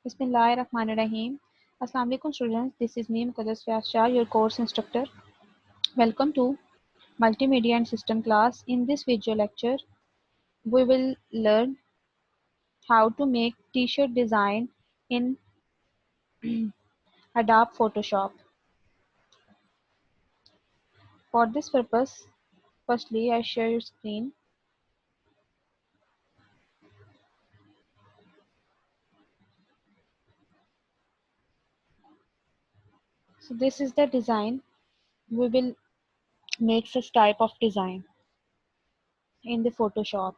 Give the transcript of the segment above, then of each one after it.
Bismillahirrahmanirrahim. Assalamu alaikum students. This is me Muqaddas Fayaz Shah, your course instructor. Welcome to Multimedia and System class. In this video lecture, we will learn how to make t-shirt design in Adobe Photoshop. For this purpose, firstly I share your screen. So this is the design. We will make such type of design in the Photoshop.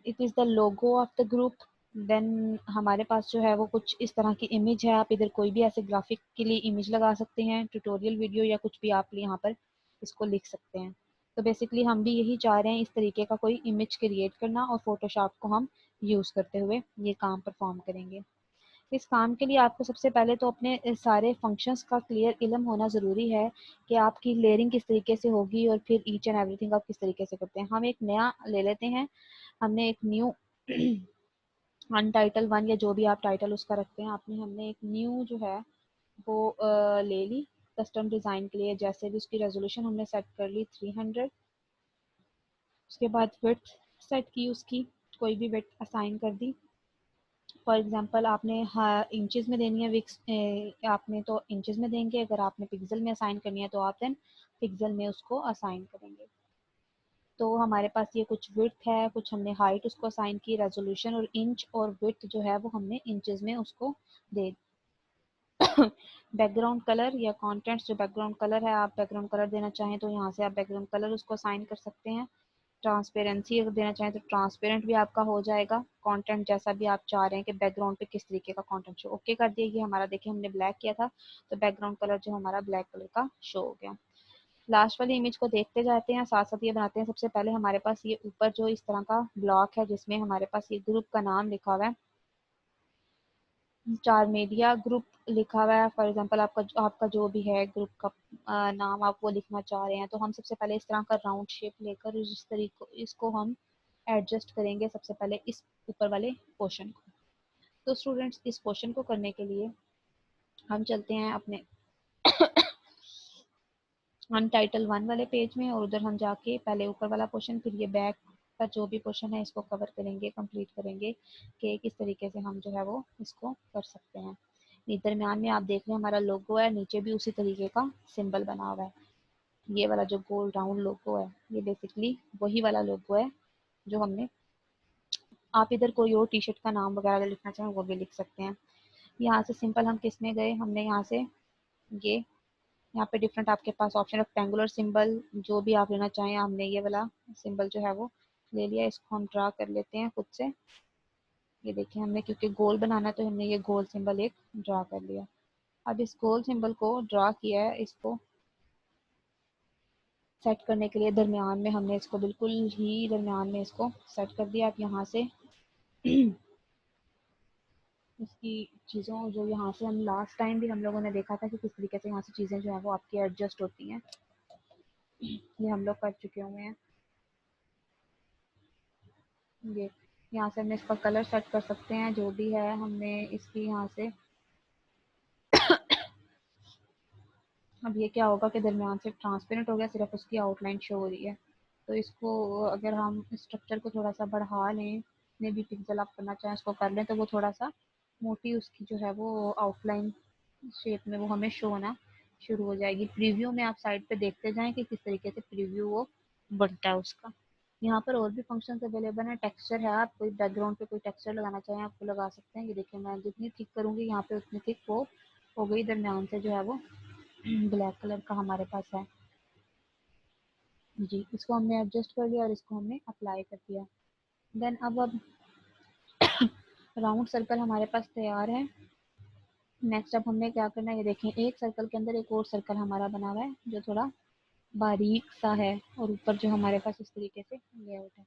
It is the logo of the group. Then हमारे पास जो है वो कुछ इस तरह की image है. आप इधर कोई भी ऐसे ग्राफिक के लिए इमेज लगा सकते हैं, ट्यूटोरियल वीडियो या कुछ भी आप यहाँ पर इसको लिख सकते हैं. तो बेसिकली हम भी यही चाह रहे हैं, इस तरीके का कोई इमेज क्रिएट करना और फोटोशॉप को हम यूज़ करते हुए ये काम परफॉर्म करेंगे. इस काम के लिए आपको सबसे पहले तो अपने सारे फंक्शंस का क्लियर इल्म होना ज़रूरी है कि आपकी लेयरिंग किस तरीके से होगी और फिर ईच एंड एवरीथिंग आप किस तरीके से करते हैं. हम एक नया ले लेते हैं. हमने एक न्यू अनटाइटल वन या जो भी आप टाइटल उसका रखते हैं, हमने एक न्यू जो है वो ले ली कस्टम डिज़ाइन के लिए. जैसे भी उसकी रेजोल्यूशन हमने सेट कर ली 300. उसके बाद विड्थ सेट की, उसकी कोई भी विड्थ असाइन कर दी. फॉर एग्जांपल आपने इंचेस में देनी है विक्स, आपने तो इंचेस में देंगे. अगर आपने पिक्सल में असाइन करनी है तो आप देन पिक्सल में उसको असाइन करेंगे. तो हमारे पास ये कुछ विड्थ है, कुछ हमने हाइट उसको असाइन की, रेजोल्यूशन और इंच और विड्थ जो है वो हमने इंचेस में उसको दे. बैकग्राउंड कलर या कंटेंट्स, जो बैकग्राउंड कलर है आप बैकग्राउंड कलर देना चाहें तो यहाँ से आप बैकग्राउंड कलर उसको असाइन कर सकते हैं. ट्रांसपेरेंसी अगर देना चाहें तो ट्रांसपेरेंट भी आपका हो जाएगा. कंटेंट जैसा भी आप चाह रहे हैं कि बैकग्राउंड पे किस तरीके का कंटेंट शो, ओके कर दिया. ये हमारा देखिए हमने ब्लैक किया था तो बैकग्राउंड कलर जो हमारा ब्लैक कलर का शो हो गया. लास्ट वाली इमेज को देखते जाते हैं, साथ साथ ये बनाते हैं. सबसे पहले हमारे पास ये ऊपर जो इस तरह का ब्लॉक है जिसमें हमारे पास ये ग्रुप का नाम लिखा हुआ है, चार मीडिया ग्रुप लिखा हुआ है. फॉर एग्जांपल आपका जो भी है ग्रुप का नाम आप वो लिखना चाह रहे हैं, तो हम सबसे पहले इस तरह का राउंड शेप लेकर इस तरीके इसको हम एडजस्ट करेंगे सबसे पहले इस ऊपर वाले पोर्शन को. तो स्टूडेंट्स इस पोर्शन को करने के लिए हम चलते हैं अपने अनटाइटल वन वाले पेज में और उधर हम जाके पहले ऊपर वाला पोर्शन, फिर ये बैक का जो भी पोर्शन है इसको कवर करेंगे, कंप्लीट करेंगे कि किस तरीके से हम जो है वो इसको कर सकते हैं. दरम्यान में आप देख रहे हैं हमारा लोगो है, नीचे भी उसी तरीके का सिंबल बना हुआ है. ये वाला जो गोल राउंड लोगो है ये बेसिकली वही वाला लोगो है जो हमने. आप इधर कोई और टी शर्ट का नाम वगैरह लिखना चाहें वो भी लिख सकते हैं. यहाँ से सिंपल हम किस में गए, हमने यहाँ से ये यहाँ पे डिफरेंट आपके पास ऑप्शन, रेक्टेंगुलर सिंबल जो भी आप लेना चाहें. हमने ये वाला सिंबल जो है वो ले लिया. इसको हम ड्रा कर लेते हैं खुद से. ये देखिए हमने क्योंकि गोल बनाना तो हमने ये गोल सिंबल एक ड्रा कर लिया. अब इस गोल सिंबल को ड्रा किया है, इसको सेट करने के लिए दरमियान में हमने इसको बिल्कुल ही दरमियान में इसको सेट कर दिया. आप यहाँ से इसकी चीज़ों जो यहाँ से हम लास्ट टाइम भी हम लोगों ने देखा था कि किस तरीके से यहाँ से चीज़ें जो है वो आपकी एडजस्ट होती हैं, ये हम लोग कर चुके हुए हैं. ये यहाँ से हमने इसका कलर सेट कर सकते हैं जो भी है. हमने इसकी यहाँ से अब ये क्या होगा कि दरमियान से ट्रांसपेरेंट हो गया, सिर्फ उसकी आउटलाइन शो हो रही है. तो इसको अगर हम स्ट्रक्चर को थोड़ा सा बढ़ा लें, जितने भी पिक्सल आप करना चाहें उसको कर लें, तो वो थोड़ा सा मोटी उसकी जो है वो आउटलाइन शेप में वो हमें शो होना शुरू हो जाएगी. प्रीव्यू में आप साइड पे देखते जाएं कि किस तरीके से प्रीव्यू वो बनता है उसका. यहाँ पर और भी फंक्शंस अवेलेबल हैं. टेक्सचर है, आप कोई बैकग्राउंड पे कोई टेक्सचर लगाना चाहें आपको लगा सकते हैं. ये देखिए मैं जितनी थिक करूँगी यहाँ पे उतनी थिक वो हो गई. दरमियान से जो है वो ब्लैक कलर का हमारे पास है जी. इसको हमने एडजस्ट कर लिया और इसको हमने अप्लाई कर दिया. देन अब राउंड सर्कल हमारे पास तैयार है. नेक्स्ट अब हमने क्या करना है, ये देखें एक सर्कल के अंदर एक और सर्कल हमारा बना हुआ है जो थोड़ा बारीक सा है और ऊपर जो हमारे पास इस तरीके से लेआउट है.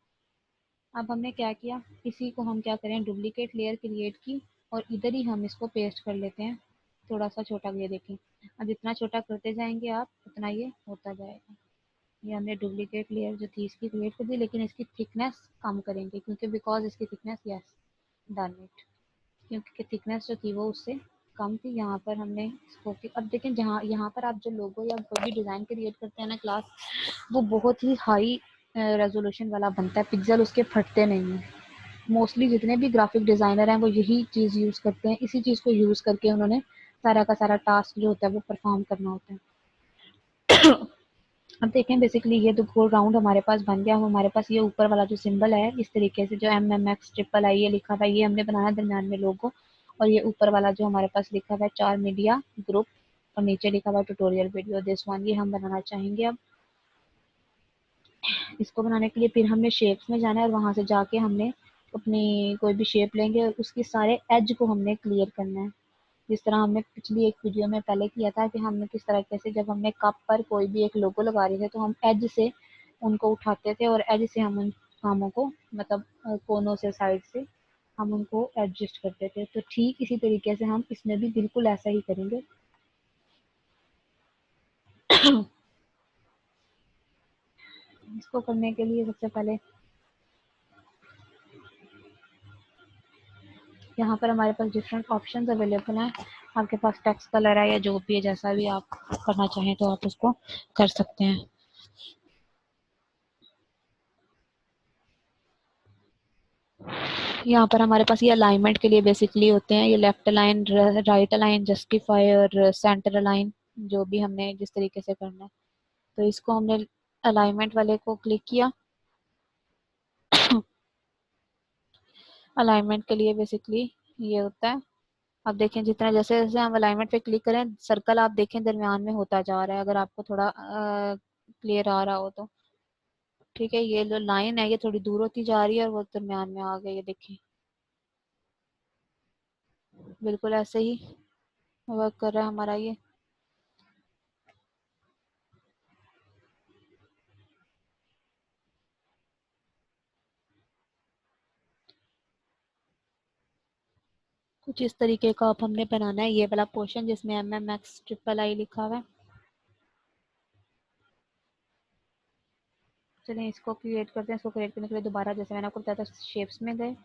अब हमने क्या किया, इसी को हम क्या करें डुप्लीकेट लेयर क्रिएट की और इधर ही हम इसको पेस्ट कर लेते हैं थोड़ा सा छोटा. ये देखें अब जितना छोटा करते जाएंगे आप उतना ये होता जाएगा. ये हमने डुप्लीकेट लेयर जो थी इसकी क्रिएट कर दी, लेकिन इसकी थिकनेस कम करेंगे क्योंकि बिकॉज इसकी थिकनेस, यस डन इट. क्योंकि थिकनेस जो थी वो उससे कम थी। यहाँ पर हमने इसको अब देखें, जहाँ यहाँ पर आप जो लोगो या कोई भी डिज़ाइन क्रिएट करते हैं ना क्लास, वो बहुत ही हाई रेजोल्यूशन वाला बनता है, पिक्सल उसके फटते नहीं हैं। मोस्टली जितने भी ग्राफिक डिज़ाइनर हैं वो यही चीज़ यूज़ करते हैं, इसी चीज़ को यूज़ करके उन्होंने सारा का सारा टास्क जो होता है वो परफॉर्म करना होता है। अब देखें, बेसिकली ये तो गोल राउंड हमारे पास बन गया। हमारे पास ये ऊपर वाला जो सिंबल है इस तरीके से, जो MMX आई ये लिखा हुआ है, ये हमने बनाया दरम्यान में लोगो। और ये ऊपर वाला जो हमारे पास लिखा हुआ है 4 मीडिया ग्रुप, और नीचे लिखा हुआ है ट्यूटोरियल वीडियो दिस वन, ये हम बनाना चाहेंगे। अब इसको बनाने के लिए फिर हमने शेप्स में जाना है, और वहां से जाके हमने अपनी कोई भी शेप लेंगे और उसकी सारे एज को हमने क्लियर करना है। जिस तरह हमने पिछली एक वीडियो में पहले किया था कि हमने किस तरीके से जब हमने कप पर कोई भी एक लोगो लगा रहे थे तो हम एज से उनको उठाते थे, और एज से हम उन कामों को, मतलब कोनों से, साइड से हम उनको एडजस्ट करते थे। तो ठीक इसी तरीके से हम इसमें भी बिल्कुल ऐसा ही करेंगे। इसको करने के लिए सबसे पहले यहाँ पर हमारे पास डिफरेंट ऑप्शंस अवेलेबल हैं। आपके पास टेक्स्ट कलर है या जो भी है, जैसा भी आप करना चाहें तो आप उसको कर सकते हैं। यहाँ पर हमारे पास ये अलाइनमेंट के लिए बेसिकली होते हैं, ये left align, right align, justify और सेंटर अलाइन, जो भी हमने जिस तरीके से करना है। तो इसको हमने अलाइनमेंट वाले को क्लिक किया। अलाइनमेंट के लिए बेसिकली ये होता है। अब देखें, जितना जैसे जैसे हम अलाइनमेंट पे क्लिक करें, सर्कल आप देखें दरमियान में होता जा रहा है, अगर आपको थोड़ा क्लियर आ रहा हो तो। ठीक है, ये जो लाइन है ये थोड़ी दूर होती जा रही है और वो दरमियान में आ गई, ये देखें बिल्कुल ऐसे ही वर्क कर रहा है हमारा ये। कुछ इस तरीके का अब हमने बनाना है ये वाला पोर्शन जिसमें MMX लिखा हुआ है। चलिए इसको क्रिएट करते हैं। इसको क्रिएट करने के लिए दोबारा, जैसे मैंने आपको बताया था, शेप्स में गए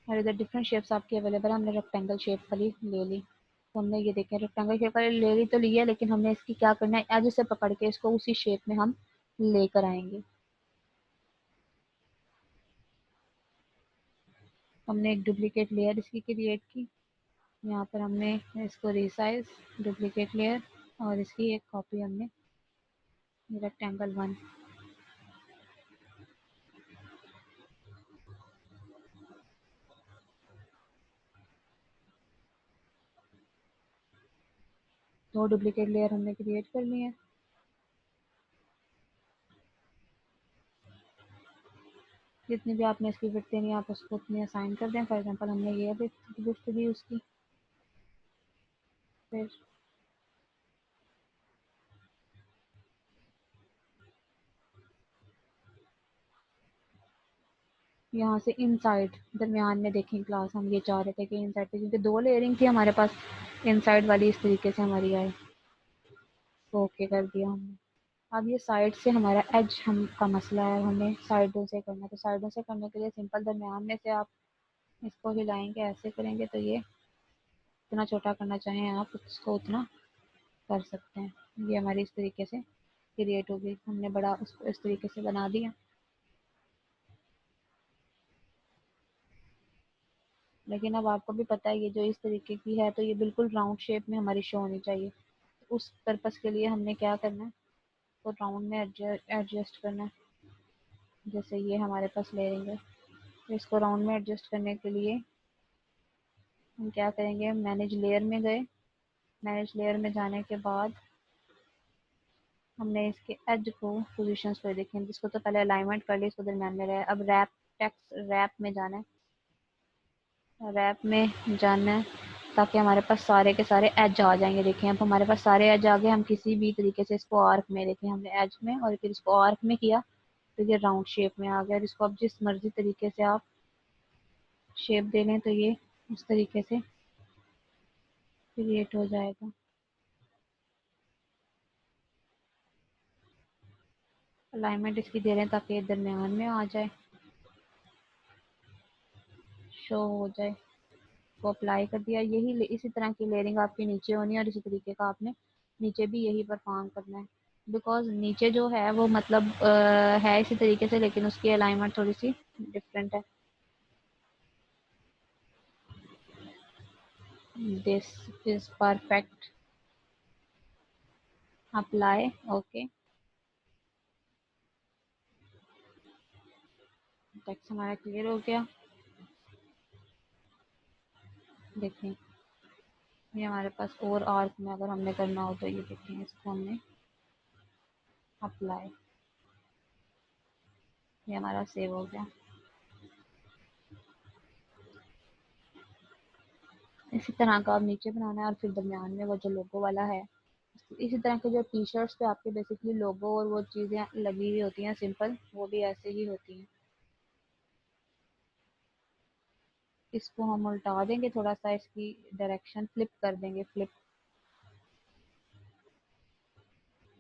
और इधर डिफरेंट शेप्स आपकी अवेलेबल है। हमने रेक्टेंगल शेप वाली ले ली, तो हमने ये देखें रेक्टेंगल शेप वाली ले ली तो लिया, लेकिन हमने इसकी क्या करना है, एज से पकड़ के इसको उसी शेप में हम लेकर आएंगे। हमने एक डुप्लीकेट लेयर इसकी क्रिएट की। यहाँ पर हमने इसको रिसाइज, डुप्लीकेट लेयर, और इसकी एक कॉपी हमने रेक्टेंगल 1। दो डुप्लीकेट लेयर हमने क्रिएट कर लिए हैं। जितनी भी आपने इसकी विड्थ देनी है आप उसको उतनी असाइन कर दें। फॉर एग्जांपल हमने ये विड्थ दी उसकी। फिर यहाँ से इनसाइड दरमियान में देखें क्लास, हम ये चाह रहे थे कि इनसाइड पे, क्योंकि दो लेयरिंग थी हमारे पास, इनसाइड वाली इस तरीके से हमारी आई, तो ओके कर दिया हमने। अब ये साइड से हमारा एज हम का मसला है, हमें साइडों से करना है। तो साइडों से करने के लिए सिंपल दरमियान में से आप इसको हिलाएंगे, ऐसे करेंगे तो ये जितना छोटा करना चाहें आप उसको उतना कर सकते हैं। ये हमारी इस तरीके से क्रिएट हो गई, हमने बड़ा उसको इस तरीके से बना दिया। लेकिन अब आपको भी पता है ये जो इस तरीके की है तो ये बिल्कुल राउंड शेप में हमारी शो होनी चाहिए। उस पर्पस के लिए हमने क्या करना है, तो राउंड में एडजस्ट करना है। जैसे ये हमारे पास ले लेंगे, तो इसको राउंड में एडजस्ट करने के लिए हम क्या करेंगे, मैनेज लेयर में गए। मैनेज लेयर में जाने के बाद हमने इसके एज को पोजीशंस पर देखें, जिसको तो पहले अलाइनमेंट कर ली, इसको दरम्यान में रहे। अब रैप, टेक्स्ट रैप में जाना है। रैप में जाना है ताकि हमारे पास सारे के सारे एज आ जाएंगे। देखें अब हमारे पास सारे एज आ गए। हम किसी भी तरीके से इसको आर्क में, देखें हमने एज में और फिर इसको आर्क में किया तो ये राउंड शेप में आ गया। और इसको अब जिस मर्जी तरीके से आप शेप दे लें तो ये उस तरीके से क्रिएट हो जाएगा। अलाइनमेंट इसकी दे रहे हैं ताकि ये दरमियान में आ जाए, शो हो जाए। इसको अप्लाई कर दिया। यही इसी तरह की लेयरिंग आपकी नीचे होनी है और इसी तरीके का आपने नीचे भी यही परफॉर्म करना है। बिकॉज नीचे जो है वो मतलब है इसी तरीके से, लेकिन उसकी अलाइनमेंट थोड़ी सी डिफरेंट है। This is perfect. Apply. Okay, text हमारा क्लियर हो गया। देखें, ये हमारे पास और आर्क में अगर हमने करना हो तो ये देखें, इसको हमने अप्लाई, ये हमारा सेव हो गया। इसी तरह का आप नीचे बनाना है और फिर दरमियान में वो जो लोगो वाला है, इसी तरह के जो टी शर्ट्स पे आपके बेसिकली लोगो और वो चीज़ें लगी हुई होती हैं सिंपल, वो भी ऐसे ही होती हैं। इसको हम उल्टा देंगे, थोड़ा सा इसकी डायरेक्शन फ्लिप कर देंगे, फ्लिप।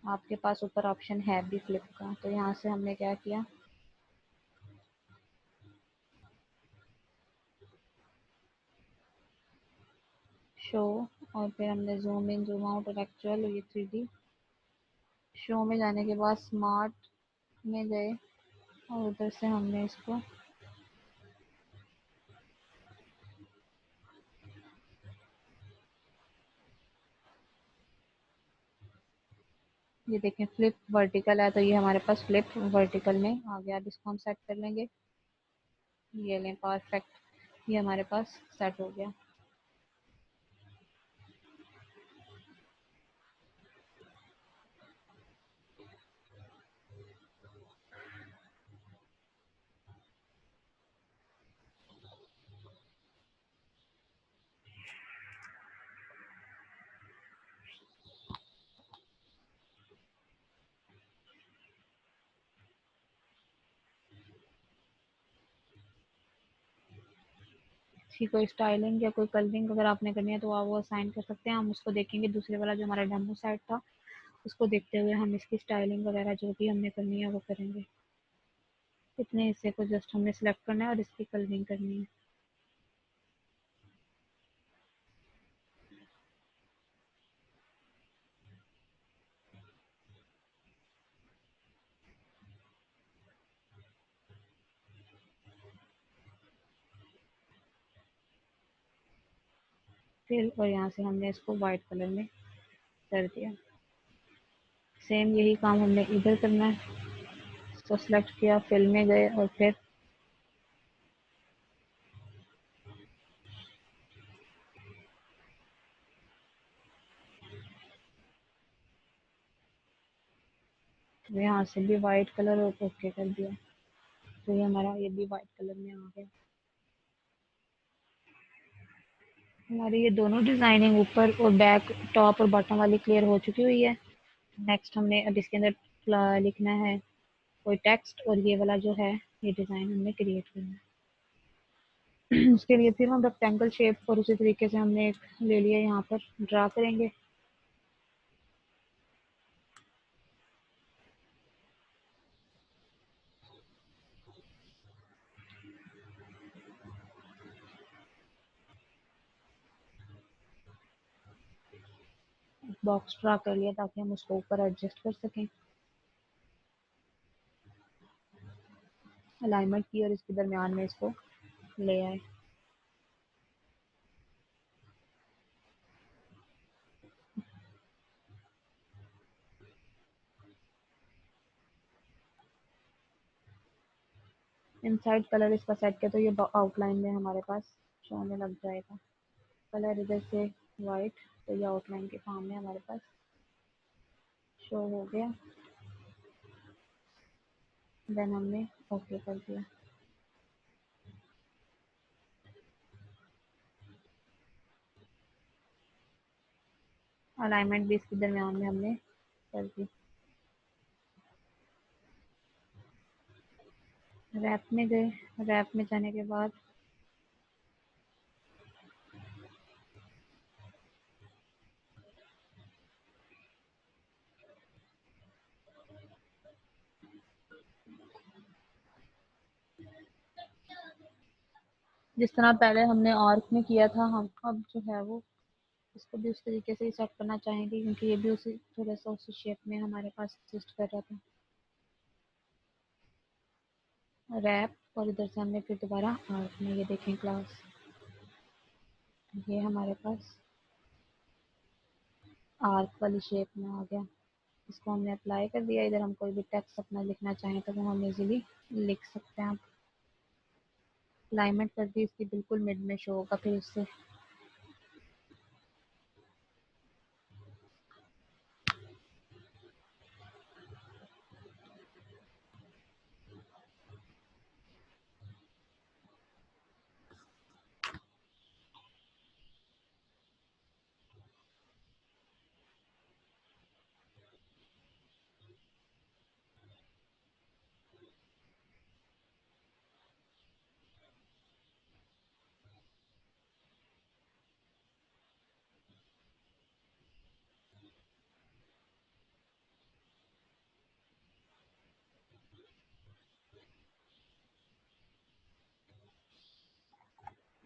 आपके पास ऊपर ऑप्शन है भी फ्लिप का, तो यहाँ से हमने क्या किया, शो, और फिर हमने जूम इन जूम आउट और एक्चुअल, ये 3D। शो में जाने के बाद स्मार्ट में गए और उधर से हमने इसको, ये देखें फ्लिप वर्टिकल है, तो ये हमारे पास फ्लिप वर्टिकल में आ गया। अब इसको हम सेट कर लेंगे। ये लें, परफेक्ट, ये हमारे पास सेट हो गया। इसकी कोई स्टाइलिंग या कोई कलरिंग अगर आपने करनी है तो आप वो असाइन कर सकते हैं। हम उसको देखेंगे, दूसरे वाला जो हमारा डेमो सेट था उसको देखते हुए हम इसकी स्टाइलिंग वगैरह जो भी हमने करनी है वो करेंगे। इतने हिस्से को जस्ट हमने सेलेक्ट करना है और इसकी कलरिंग करनी है। फिर और यहाँ से हमने इसको वाइट कलर में कर दिया। सेम यही काम हमने इधर करना है। तो सेलेक्ट किया, फिल में गए और फिर यहाँ से भी वाइट कलर ओके कर दिया, तो ये हमारा ये भी वाइट कलर में आ गया। हमारी ये दोनों डिजाइनिंग ऊपर और बैक, टॉप और बॉटम वाली क्लियर हो चुकी हुई है। नेक्स्ट हमने अब इसके अंदर लिखना है कोई टेक्स्ट, और ये वाला जो है ये डिज़ाइन हमने क्रिएट करना है। उसके लिए फिर हम रेक्टेंगल शेप और उसी तरीके से हमने एक ले लिया, यहाँ पर ड्रा करेंगे। बॉक्स ड्रा कर लिया ताकि हम उसको ऊपर एडजस्ट कर सकें। अलाइनमेंट की और इसके दरमियान में इसको ले आए। इनसाइड कलर इसका सेट किया तो ये आउटलाइन में हमारे पास शो होने लग जाएगा। कलर इधर से वाइट, तो ये आउटलाइन के सामने हमारे पास शो हो गया। देन हमने ओके कर दिया। अलाइनमेंट भी इसके दरमियान में हमने कर दी। रैप में गए, रैप में जाने के बाद जिस तरह पहले हमने आर्क में किया था, हम अब जो है वो इसको भी उस तरीके से ही सेट करना चाहेंगे, क्योंकि ये भी उसी थोड़ा सा उसी शेप में हमारे पास एग्जिस्ट कर रहा था। रैप, और इधर से हमने फिर दोबारा आर्क में, ये देखें क्लास, ये हमारे पास आर्क वाली शेप में आ गया। इसको हमने अप्लाई कर दिया। इधर हम कोई भी टेक्स्ट अपना लिखना चाहें तो वो हम इजीली लिख सकते हैं। अलाइनमेंट कर दी इसकी, बिल्कुल मिड में शो होगा फिर इससे।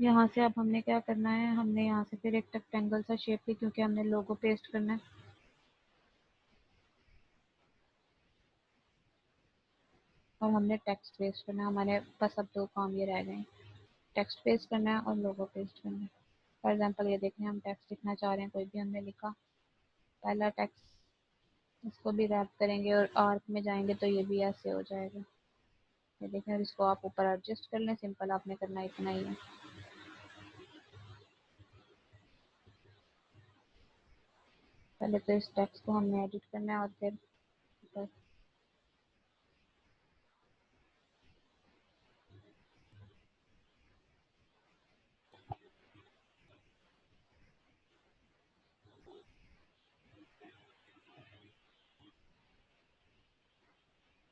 यहाँ से अब हमने क्या करना है, हमने यहाँ से फिर एक रेक्टेंगल सा शेप ली, क्योंकि हमने लोगो पेस्ट करना है। और हमने टेक्स्ट पेस्ट करना है। हमारे पास अब दो काम ये रह गए हैं, टेक्स्ट पेस्ट करना है और लोगो पेस्ट करना है। फॉर एग्जांपल ये देखें, हम टेक्स्ट लिखना चाह रहे हैं, कोई भी हमने लिखा, पहला टेक्स्ट, इसको भी रैप करेंगे और आर्क में जाएंगे तो ये भी ऐसे हो जाएगा। ये देखें, और इसको आप ऊपर एडजस्ट कर लें, सिंपल आपने करना इतना ही है। पहले तो इस टेक्स्ट को हमने एडिट करना है और फिर ऊपर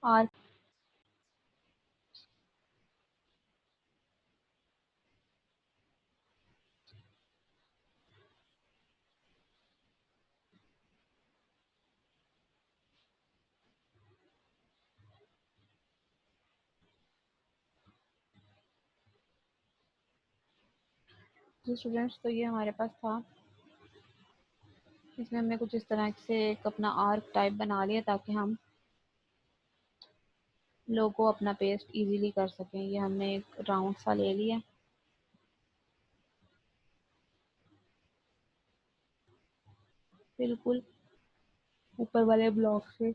आर्क। तो स्टूडेंट्स, तो ये हमारे पास था। इसमें हमने कुछ इस तरह से एक अपना आर्क टाइप बना लिया, ताकि हम लोगो अपना पेस्ट इजीली कर सकें। ये हमने एक राउंड सा ले लिया, बिल्कुल ऊपर वाले ब्लॉक से।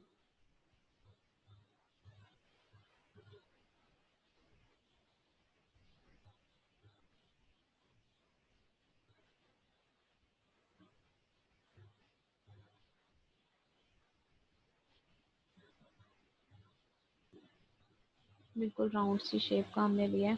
बिल्कुल राउंड सी शेप का हमने लिया है।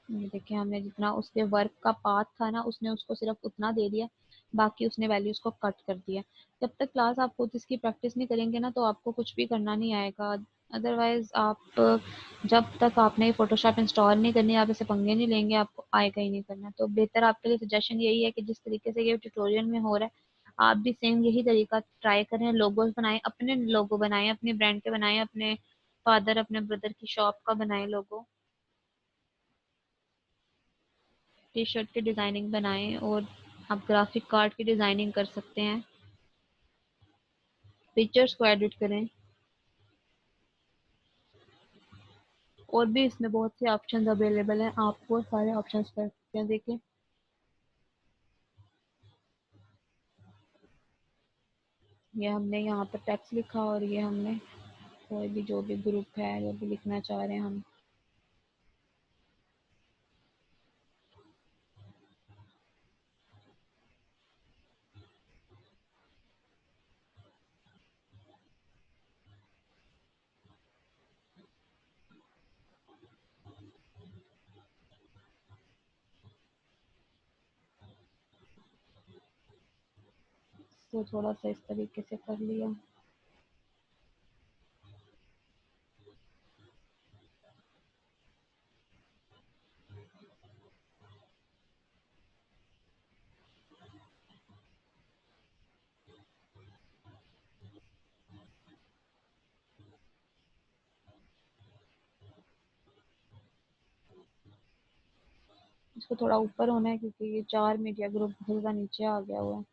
ये देखिए, हमने जितना उसके वर्क का पाथ था ना, उसने उसको सिर्फ उतना दे दिया, बाकी उसने वैल्यूज को कट कर दिया। जब तक क्लास आप खुद इसकी प्रैक्टिस नहीं करेंगे ना, तो आपको कुछ भी करना नहीं आएगा। अदरवाइज आप जब तक आपने ये फोटोशॉप इंस्टॉल नहीं करनी, आप इसे पंगे नहीं लेंगे, आपको आएगा ही नहीं करना। तो बेहतर आपके लिए सजेशन यही है कि जिस तरीके से ये ट्यूटोरियल में हो रहा है, आप भी सेम यही तरीका ट्राई करें। लोगोस बनाएं, अपने लोगो बनाएं, अपने ब्रांड के बनाएं, अपने फादर अपने ब्रदर की शॉप का बनाएं लोगो, टी शर्ट की डिज़ाइनिंग बनाएं, और आप ग्राफिक कार्ड की डिज़ाइनिंग कर सकते हैं, पिक्चर्स को एडिट करें। और भी इसमें बहुत से ऑप्शंस अवेलेबल हैं, आप वो सारे ऑप्शंस कर सकते हैं। देखिए, ये हमने यहाँ पर टेक्स्ट लिखा, और ये हमने कोई भी जो भी ग्रुप है, जो भी लिखना चाह रहे हैं हम। तो थोड़ा सा इस तरीके से कर लिया। इसको थोड़ा ऊपर होना है क्योंकि ये 4 मीडिया ग्रुप बहुत ज़्यादा नीचे आ गया हुआ है।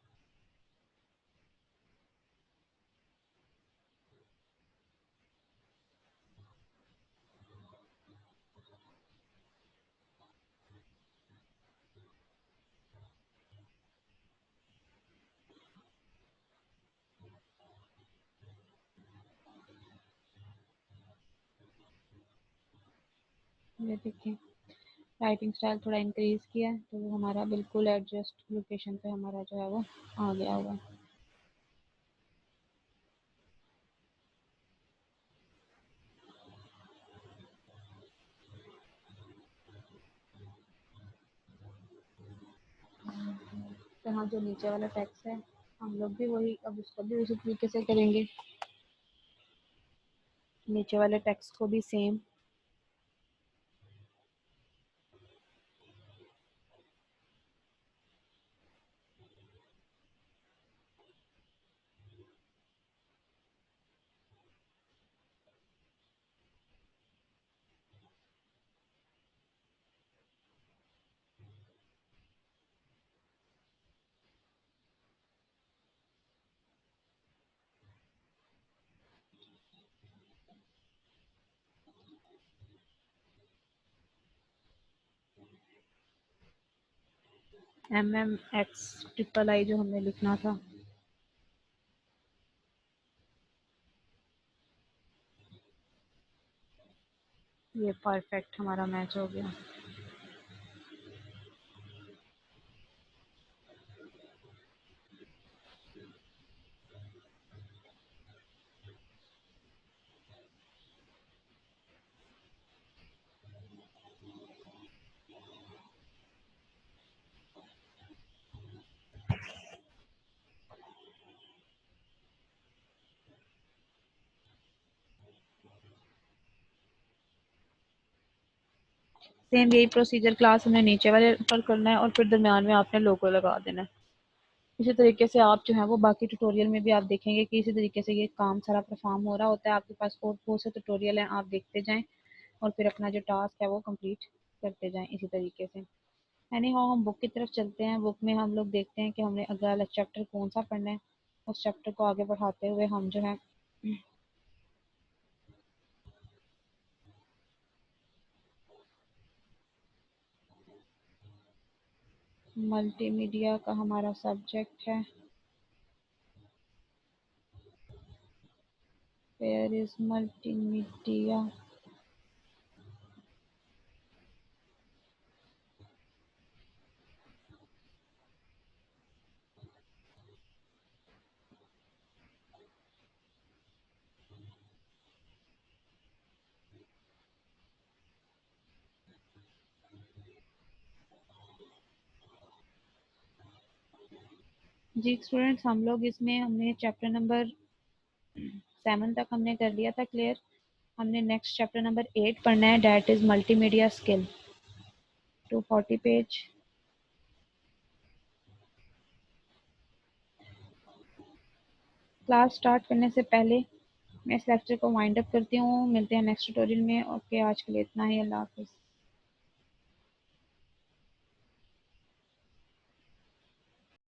ये देखिए राइटिंग स्टाइल थोड़ा इंक्रीज किया है तो वो हमारा बिल्कुल एडजस्ट लोकेशन पे हमारा जो है वो आ गया हुआ है। तो हाँ, जो नीचे वाला टेक्स्ट है हम लोग भी वही अब उसको भी उसी तरीके से करेंगे। नीचे वाले टेक्स्ट को भी सेम। MMX III जो हमने लिखना था। ये परफेक्ट हमारा मैच हो गया। सेम यही प्रोसीजर क्लास हमने नीचे वाले पर करना है और फिर दरम्यान में आपने लोगो लगा देना है। इसी तरीके से आप जो है वो बाकी ट्यूटोरियल में भी आप देखेंगे कि इसी तरीके से ये काम सारा परफॉर्म हो रहा होता है। आपके पास और बहुत से ट्यूटोरियल हैं, आप देखते जाएं और फिर अपना जो टास्क है वो कंप्लीट करते जाएं इसी तरीके से। एनी हाउ हम बुक की तरफ चलते हैं। बुक में हम लोग देखते हैं कि हमने अगला चैप्टर कौन सा पढ़ना है। उस चैप्टर को आगे बढ़ाते हुए हम जो है मल्टीमीडिया का हमारा सब्जेक्ट है वेयर इज मल्टीमीडिया। जी स्टूडेंट्स, हम लोग इसमें हमने चैप्टर नंबर 7 तक हमने कर लिया था क्लियर। हमने नेक्स्ट चैप्टर नंबर 8 पढ़ना है, that is multimedia skill. 240 page. Class start करने से पहले मैं इस लेक्चर को वाइंड अप करती हूँ। मिलते हैं नेक्स्ट ट्यूटोरियल में। ओके, आज के लिए इतना ही। अल्लाह हाफिज़।